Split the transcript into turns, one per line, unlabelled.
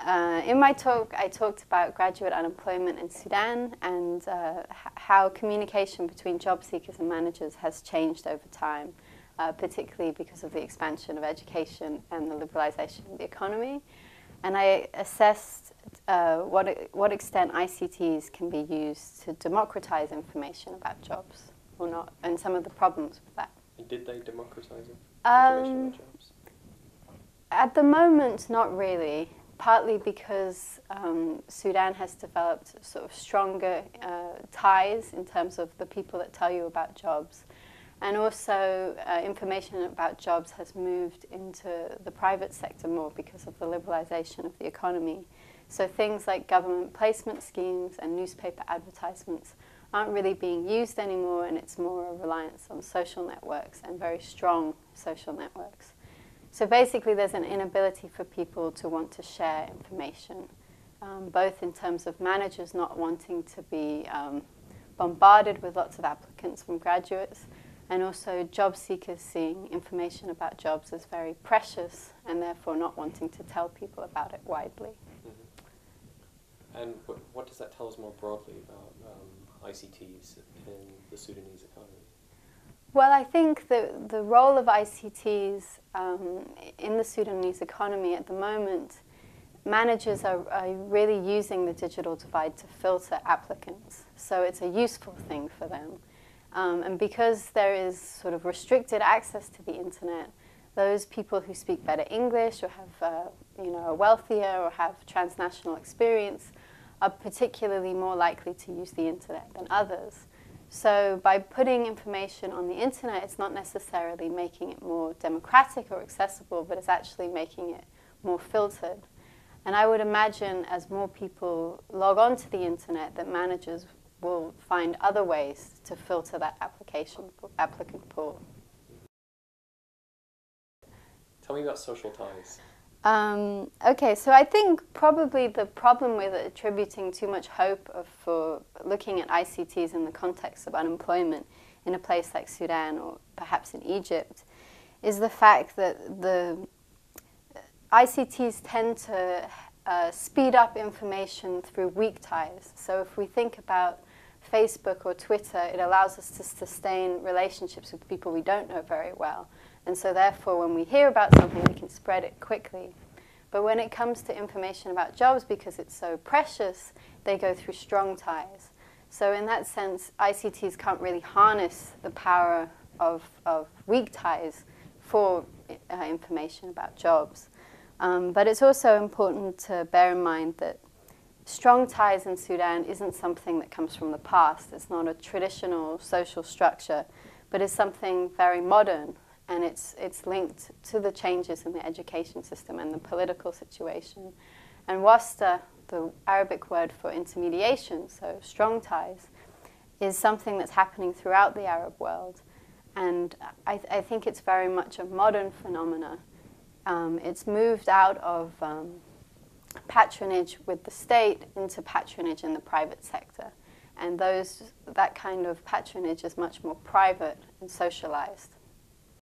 In my talk, I talked about graduate unemployment in Sudan and how communication between job seekers and managers has changed over time, particularly because of the expansion of education and the liberalisation of the economy. And I assessed what extent ICTs can be used to democratise information about jobs or not, and some of the problems with that.
And did they democratise information about jobs?
At the moment, not really. Partly because Sudan has developed sort of stronger ties in terms of the people that tell you about jobs. And also information about jobs has moved into the private sector more because of the liberalisation of the economy. So things like government placement schemes and newspaper advertisements aren't really being used anymore, and it's more a reliance on social networks and very strong social networks. So basically there's an inability for people to want to share information, both in terms of managers not wanting to be bombarded with lots of applicants from graduates, and also job seekers seeing information about jobs as very precious and therefore not wanting to tell people about it widely.
Mm-hmm. And what does that tell us more broadly about ICTs in the Sudanese economy?
Well, I think that the role of ICTs in the Sudanese economy at the moment, managers are really using the digital divide to filter applicants. So it's a useful thing for them. And because there is sort of restricted access to the internet, those people who speak better English or have are wealthier or have transnational experience are particularly more likely to use the internet than others. So by putting information on the internet, it's not necessarily making it more democratic or accessible, but it's actually making it more filtered. And I would imagine as more people log on to the internet, that managers will find other ways to filter that applicant pool.
Tell me about social ties.
Okay, so I think probably the problem with attributing too much hope for looking at ICTs in the context of unemployment in a place like Sudan or perhaps in Egypt is the fact that the ICTs tend to speed up information through weak ties. So if we think about Facebook or Twitter, it allows us to sustain relationships with people we don't know very well. And so therefore, when we hear about something, we can spread it quickly. But when it comes to information about jobs, because it's so precious, they go through strong ties. So in that sense, ICTs can't really harness the power of weak ties for information about jobs. But it's also important to bear in mind that strong ties in Sudan isn't something that comes from the past. It's not a traditional social structure, but it's something very modern. And it's linked to the changes in the education system and the political situation. And wasta, the Arabic word for intermediation, so strong ties, is something that's happening throughout the Arab world. And I think it's very much a modern phenomena. It's moved out of patronage with the state into patronage in the private sector. And that kind of patronage is much more private and socialized.